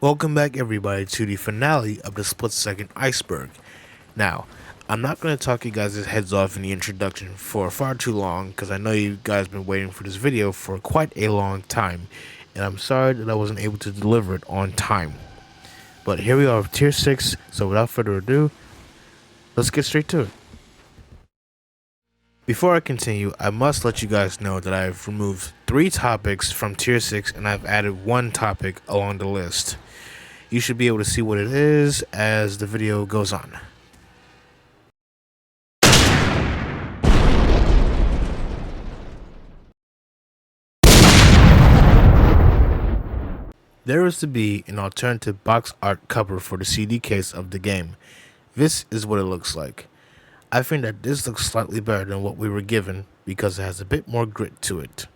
Welcome back everybody to the finale of the split-second Iceberg. Now, I'm not going to talk you guys' heads off in the introduction for far too long because I know you guys been waiting for this video for quite a long time, and I'm sorry that I wasn't able to deliver it on time. But here we are with Tier 6, so without further ado, let's get straight to it. Before I continue, I must let you guys know that I've removed 3 topics from Tier 6 and I've added 1 topic along the list. You should be able to see what it is as the video goes on. There is to be an alternative box art cover for the CD case of the game. This is what it looks like. I think that this looks slightly better than what we were given because it has a bit more grit to it.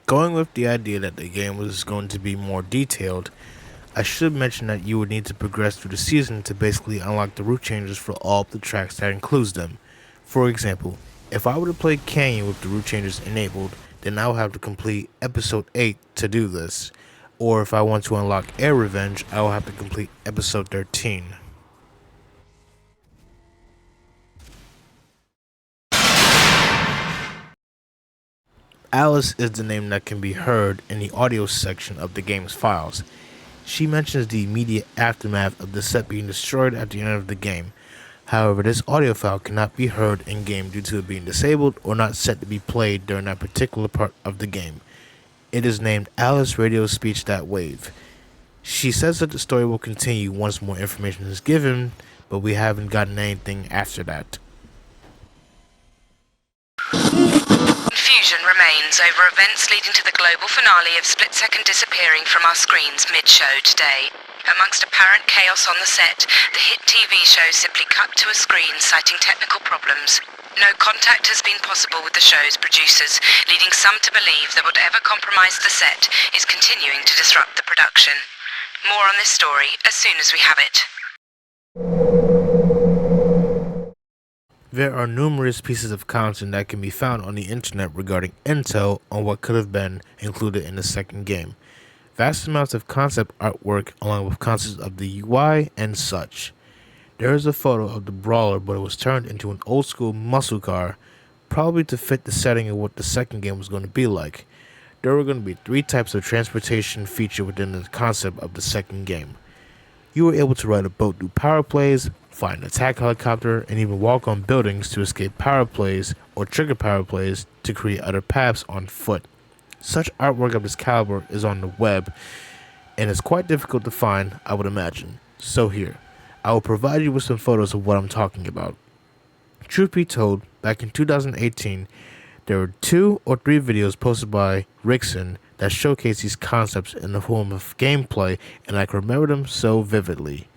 Going with the idea that the game was going to be more detailed, I should mention that you would need to progress through the season to basically unlock the route changes for all of the tracks that includes them. For example, if I were to play Canyon with the route changes enabled, then I would have to complete episode 8 to do this. Or if I want to unlock Air Revenge, I will have to complete episode 13. Alice is the name that can be heard in the audio section of the game's files. She mentions the immediate aftermath of the set being destroyed at the end of the game. However, this audio file cannot be heard in-game due to it being disabled or not set to be played during that particular part of the game. It is named Alice Radio Speech That Wave. She says that the story will continue once more information is given, but we haven't gotten anything after that. Confusion remains over events leading to the global finale of Split Second disappearing from our screens mid-show today. Amongst apparent chaos on the set, the hit TV show simply cut to a screen citing technical problems. No contact has been possible with the show's producers, leading some to believe that whatever compromised the set is continuing to disrupt the production. More on this story as soon as we have it. There are numerous pieces of content that can be found on the internet regarding intel on what could have been included in the second game. Vast amounts of concept artwork along with concepts of the UI and such. There is a photo of the brawler, but it was turned into an old school muscle car, probably to fit the setting of what the second game was going to be like. There were going to be 3 types of transportation featured within the concept of the second game. You were able to ride a boat through power plays, fly an attack helicopter, and even walk on buildings to escape power plays or trigger power plays to create other paths on foot. Such artwork of this caliber is on the web, and it's quite difficult to find, I would imagine. So here, I will provide you with some photos of what I'm talking about. Truth be told, back in 2018, there were 2 or 3 videos posted by Rickson that showcase these concepts in the form of gameplay, and I can remember them so vividly.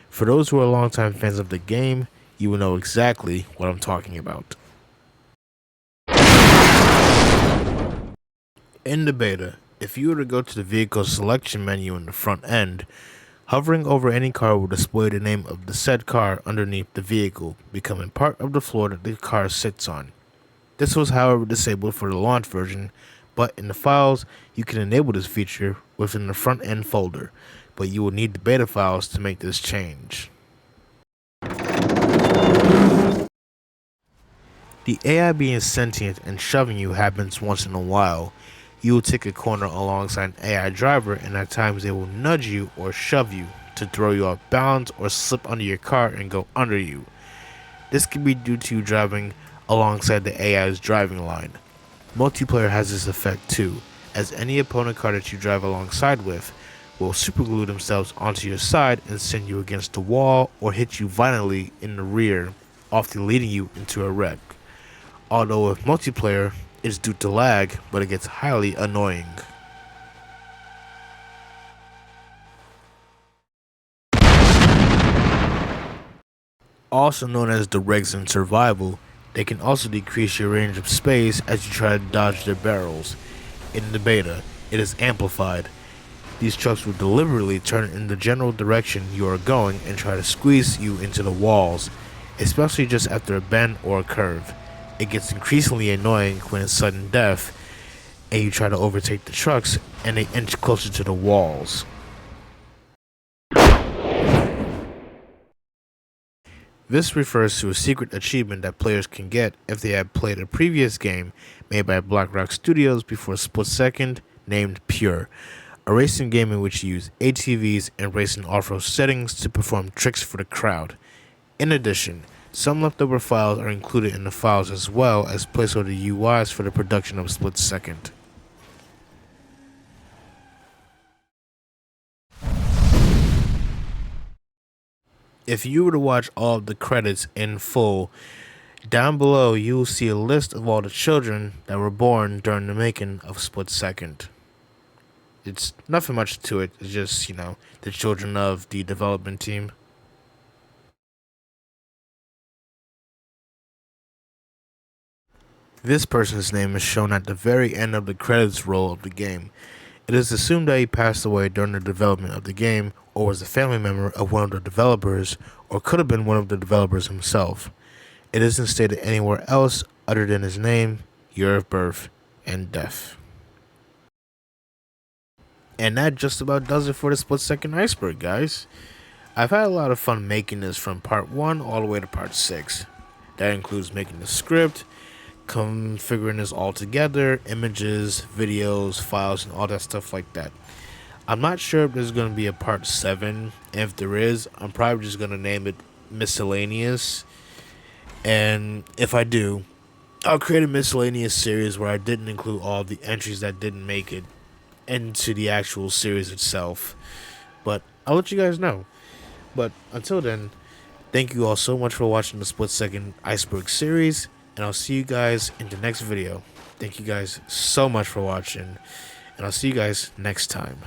For those who are longtime fans of the game, you will know exactly what I'm talking about. In the beta, if you were to go to the vehicle selection menu in the front end, hovering over any car will display the name of the said car underneath the vehicle, becoming part of the floor that the car sits on. This was however disabled for the launch version, but in the files, you can enable this feature within the front end folder, but you will need the beta files to make this change. The AI being sentient and shoving you happens once in a while. You will take a corner alongside an AI driver, and at times they will nudge you or shove you to throw you off balance or slip under your car and go under you. This can be due to you driving alongside the AI's driving line. Multiplayer has this effect too, as any opponent car that you drive alongside with will superglue themselves onto your side and send you against the wall or hit you violently in the rear, often leading you into a wreck. Although with multiplayer, it's due to lag, but it gets highly annoying. Also known as the regs in survival, they can also decrease your range of space as you try to dodge their barrels. In the beta, it is amplified. These trucks will deliberately turn in the general direction you are going and try to squeeze you into the walls, especially just after a bend or a curve. It gets increasingly annoying when it's sudden death and you try to overtake the trucks and they inch closer to the walls. This refers to a secret achievement that players can get if they have played a previous game made by BlackRock Studios before a split second named Pure, a racing game in which you use ATVs and race in off-road settings to perform tricks for the crowd. In addition, some leftover files are included in the files as well as placeholder UIs for the production of Split Second. If you were to watch all of the credits in full, down below you will see a list of all the children that were born during the making of Split Second. It's nothing much to it, it's just, the children of the development team. This person's name is shown at the very end of the credits roll of the game. It is assumed that he passed away during the development of the game, or was a family member of one of the developers, or could have been one of the developers himself. It isn't stated anywhere else other than his name, year of birth, and death. And that just about does it for the Split Second Iceberg, guys. I've had a lot of fun making this from part 1 all the way to part 6. That includes making the script, configuring this all together, images, videos, files, and all that stuff like that. I'm not sure if there's going to be a part 7. If there is, I'm probably just going to name it Miscellaneous. And if I do, I'll create a miscellaneous series where I didn't include all the entries that didn't make it into the actual series itself. But I'll let you guys know. But until then, thank you all so much for watching the Split Second Iceberg series, and I'll see you guys in the next video. Thank you guys so much for watching, and I'll see you guys next time.